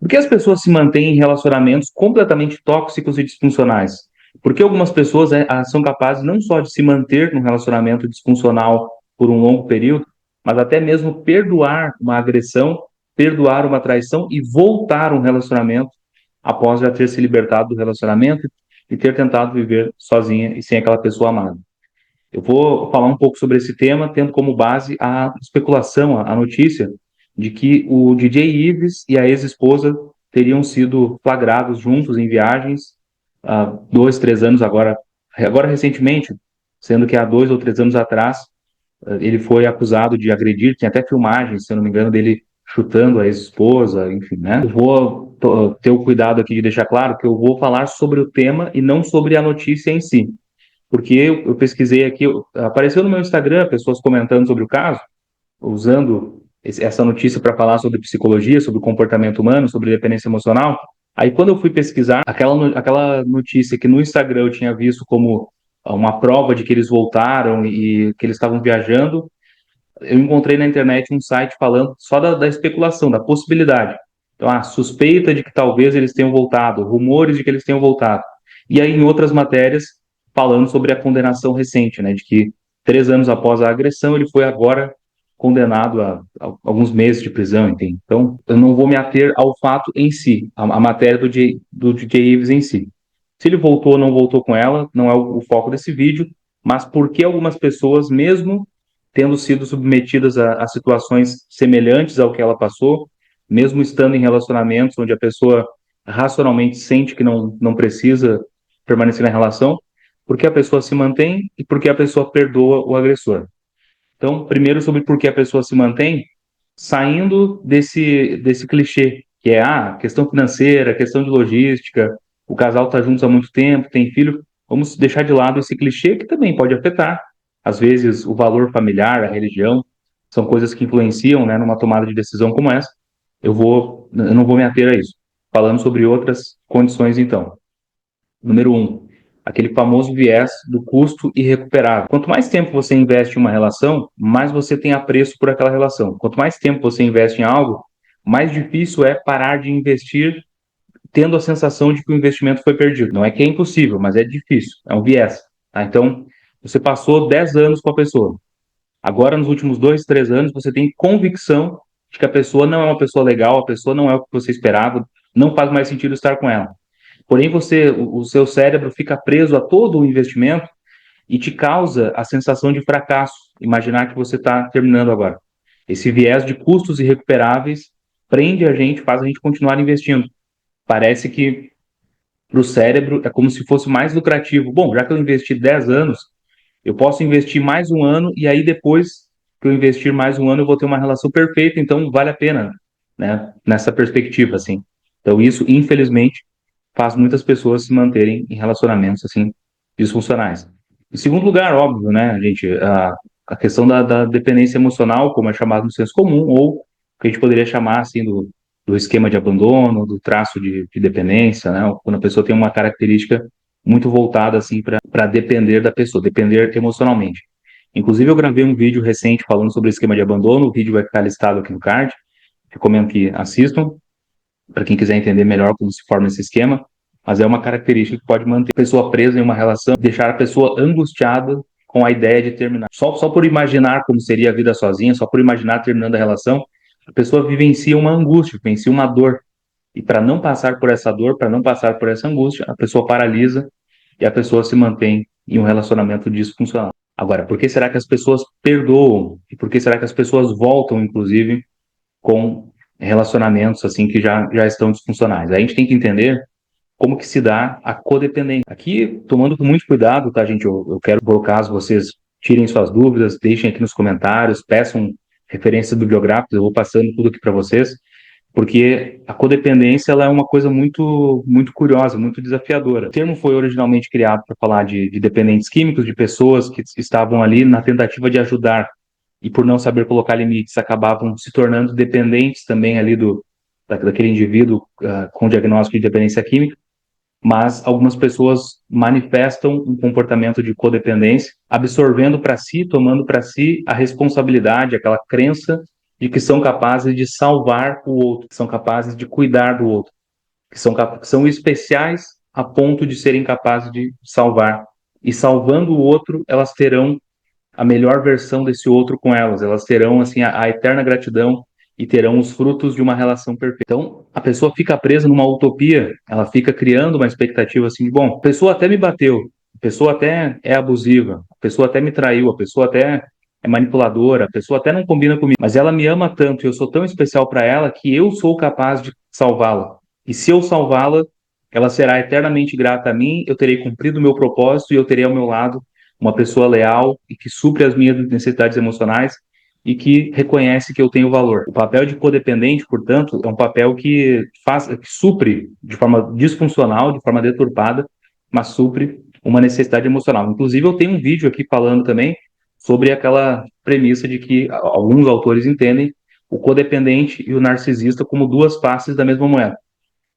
Por que as pessoas se mantêm em relacionamentos completamente tóxicos e disfuncionais? Porque algumas pessoas são capazes não só de se manter num relacionamento disfuncional por um longo período, mas até mesmo perdoar uma agressão, perdoar uma traição e voltar a um relacionamento após já ter se libertado do relacionamento e ter tentado viver sozinha e sem aquela pessoa amada. Eu vou falar um pouco sobre esse tema, tendo como base a especulação, a notícia de que o DJ Ives e a ex-esposa teriam sido flagrados juntos em viagens há 2, 3 anos agora recentemente, sendo que há 2 ou 3 anos atrás ele foi acusado de agredir, tinha até filmagens, se eu não me engano, dele chutando a ex-esposa, enfim, né? Eu vou ter o cuidado aqui de deixar claro que eu vou falar sobre o tema e não sobre a notícia em si, porque eu pesquisei aqui, apareceu no meu Instagram pessoas comentando sobre o caso, usando essa notícia para falar sobre psicologia, sobre comportamento humano, sobre dependência emocional. Aí, quando eu fui pesquisar, aquela notícia que no Instagram eu tinha visto como uma prova de que eles voltaram e que eles estavam viajando, eu encontrei na internet um site falando só da especulação, da possibilidade. Então, suspeita de que talvez eles tenham voltado, rumores de que eles tenham voltado. E aí, em outras matérias, falando sobre a condenação recente, né, de que 3 anos após a agressão, ele foi agora condenado a alguns meses de prisão, entende? Então, eu não vou me ater ao fato em si, a matéria do DJ Ives em si. Se ele voltou ou não voltou com ela, não é o foco desse vídeo, mas por que algumas pessoas, mesmo tendo sido submetidas a situações semelhantes ao que ela passou, mesmo estando em relacionamentos onde a pessoa racionalmente sente que não precisa permanecer na relação, por que a pessoa se mantém e por que a pessoa perdoa o agressor. Então, primeiro sobre por que a pessoa se mantém, saindo desse clichê, que é questão financeira, questão de logística, o casal está juntos há muito tempo, tem filho, vamos deixar de lado esse clichê que também pode afetar. Às vezes, o valor familiar, a religião, são coisas que influenciam, né, numa tomada de decisão como essa. Eu não vou me ater a isso. Falando sobre outras condições, então. Número um, aquele famoso viés do custo irrecuperável. Quanto mais tempo você investe em uma relação, mais você tem apreço por aquela relação. Quanto mais tempo você investe em algo, mais difícil é parar de investir tendo a sensação de que o investimento foi perdido. Não é que é impossível, mas é difícil, é um viés. Tá? Então, você passou 10 anos com a pessoa. Agora, nos últimos 2, 3 anos, você tem convicção de que a pessoa não é uma pessoa legal, a pessoa não é o que você esperava, não faz mais sentido estar com ela. Porém, o seu cérebro fica preso a todo o investimento e te causa a sensação de fracasso, imaginar que você está terminando agora. Esse viés de custos irrecuperáveis prende a gente, faz a gente continuar investindo. Parece que para o cérebro é como se fosse mais lucrativo. Bom, já que eu investi 10 anos, eu posso investir mais um ano e aí depois que eu investir mais um ano eu vou ter uma relação perfeita, então vale a pena, né? Nessa perspectiva, assim. Então isso, infelizmente, faz muitas pessoas se manterem em relacionamentos assim disfuncionais. Em segundo lugar, óbvio, né, gente, a questão da dependência emocional, como é chamado no senso comum, ou que a gente poderia chamar assim do esquema de abandono, do traço de dependência, né, quando a pessoa tem uma característica muito voltada assim para depender da pessoa, depender emocionalmente. Inclusive, eu gravei um vídeo recente falando sobre o esquema de abandono, o vídeo vai ficar listado aqui no card, recomendo que assistam, para quem quiser entender melhor como se forma esse esquema, mas é uma característica que pode manter a pessoa presa em uma relação, deixar a pessoa angustiada com a ideia de terminar. Só por imaginar como seria a vida sozinha, só por imaginar terminando a relação, a pessoa vivencia uma angústia, vivencia uma dor. E para não passar por essa dor, para não passar por essa angústia, a pessoa paralisa e a pessoa se mantém em um relacionamento disfuncional. Agora, por que será que as pessoas perdoam? E por que será que as pessoas voltam, inclusive, com relacionamentos assim que já estão disfuncionais? A gente tem que entender como que se dá a codependência. Aqui, tomando com muito cuidado, tá, gente? Eu quero, por caso vocês tirem suas dúvidas, deixem aqui nos comentários, peçam referências bibliográficas, eu vou passando tudo aqui para vocês, porque a codependência ela é uma coisa muito, muito curiosa, muito desafiadora. O termo foi originalmente criado para falar de dependentes químicos, de pessoas que estavam ali na tentativa de ajudar e por não saber colocar limites acabavam se tornando dependentes também ali daquele indivíduo com diagnóstico de dependência química, mas algumas pessoas manifestam um comportamento de codependência, absorvendo para si, tomando para si a responsabilidade, aquela crença de que são capazes de salvar o outro, que são capazes de cuidar do outro, que são especiais a ponto de serem capazes de salvar. E salvando o outro, elas terão a melhor versão desse outro com elas. Elas terão assim a eterna gratidão e terão os frutos de uma relação perfeita. Então, a pessoa fica presa numa utopia, ela fica criando uma expectativa assim de, bom, a pessoa até me bateu, a pessoa até é abusiva, a pessoa até me traiu, a pessoa até é manipuladora, a pessoa até não combina comigo, mas ela me ama tanto e eu sou tão especial para ela que eu sou capaz de salvá-la. E se eu salvá-la, ela será eternamente grata a mim, eu terei cumprido o meu propósito e eu terei ao meu lado uma pessoa leal e que supre as minhas necessidades emocionais e que reconhece que eu tenho valor. O papel de codependente, portanto, é um papel que supre de forma disfuncional, de forma deturpada, mas supre uma necessidade emocional. Inclusive, eu tenho um vídeo aqui falando também sobre aquela premissa de que alguns autores entendem o codependente e o narcisista como duas faces da mesma moeda.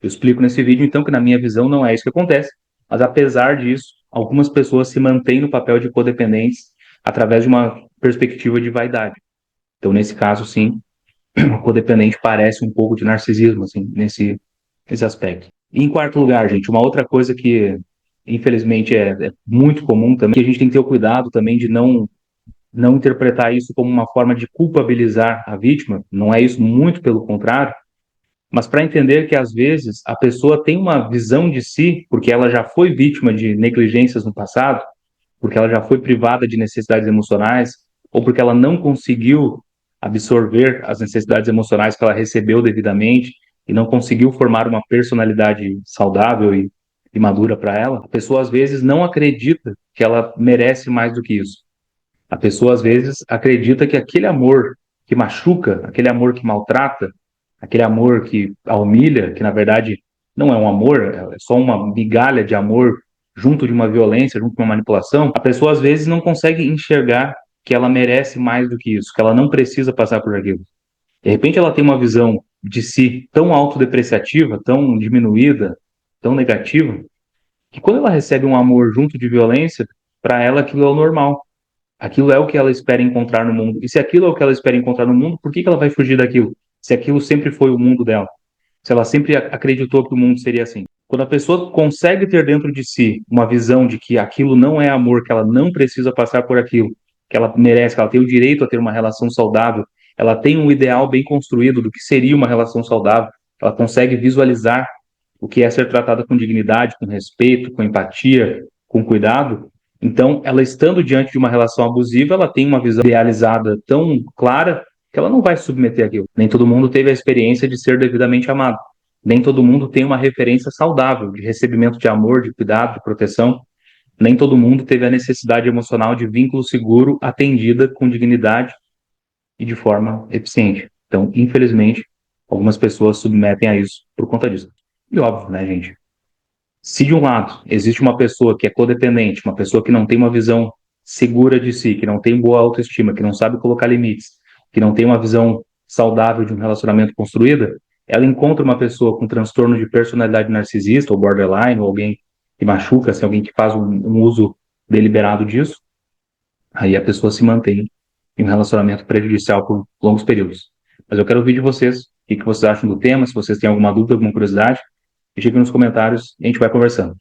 Eu explico nesse vídeo, então, que na minha visão não é isso que acontece, mas apesar disso, algumas pessoas se mantêm no papel de codependentes através de uma perspectiva de vaidade. Então, nesse caso, sim, o codependente parece um pouco de narcisismo, assim, nesse aspecto. E em quarto lugar, gente, uma outra coisa que, infelizmente, é muito comum também, que a gente tem que ter o cuidado também de não interpretar isso como uma forma de culpabilizar a vítima, não é isso, muito pelo contrário, mas para entender que às vezes a pessoa tem uma visão de si, porque ela já foi vítima de negligências no passado, porque ela já foi privada de necessidades emocionais, ou porque ela não conseguiu absorver as necessidades emocionais que ela recebeu devidamente e não conseguiu formar uma personalidade saudável e madura para ela, a pessoa às vezes não acredita que ela merece mais do que isso. A pessoa às vezes acredita que aquele amor que machuca, aquele amor que maltrata, aquele amor que a humilha, que na verdade não é um amor, é só uma migalha de amor junto de uma violência, junto de uma manipulação, a pessoa às vezes não consegue enxergar que ela merece mais do que isso, que ela não precisa passar por aquilo. De repente ela tem uma visão de si tão autodepreciativa, tão diminuída, tão negativa, que quando ela recebe um amor junto de violência, para ela aquilo é o normal. Aquilo é o que ela espera encontrar no mundo. E se aquilo é o que ela espera encontrar no mundo, por que ela vai fugir daquilo? Se aquilo sempre foi o mundo dela. Se ela sempre acreditou que o mundo seria assim. Quando a pessoa consegue ter dentro de si uma visão de que aquilo não é amor, que ela não precisa passar por aquilo, que ela merece, que ela tem o direito a ter uma relação saudável, ela tem um ideal bem construído do que seria uma relação saudável, ela consegue visualizar o que é ser tratada com dignidade, com respeito, com empatia, com cuidado. Então, ela estando diante de uma relação abusiva, ela tem uma visão idealizada tão clara que ela não vai se submeter àquilo. Nem todo mundo teve a experiência de ser devidamente amado. Nem todo mundo tem uma referência saudável de recebimento de amor, de cuidado, de proteção. Nem todo mundo teve a necessidade emocional de vínculo seguro atendida com dignidade e de forma eficiente. Então, infelizmente, algumas pessoas submetem a isso por conta disso. E óbvio, né, gente? Se de um lado existe uma pessoa que é codependente, uma pessoa que não tem uma visão segura de si, que não tem boa autoestima, que não sabe colocar limites, que não tem uma visão saudável de um relacionamento construída, ela encontra uma pessoa com transtorno de personalidade narcisista ou borderline, ou alguém que machuca, assim, alguém que faz um uso deliberado disso, aí a pessoa se mantém em um relacionamento prejudicial por longos períodos. Mas eu quero ouvir de vocês, o que vocês acham do tema, se vocês têm alguma dúvida, alguma curiosidade, deixe aqui nos comentários e a gente vai conversando.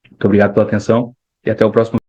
Muito obrigado pela atenção e até o próximo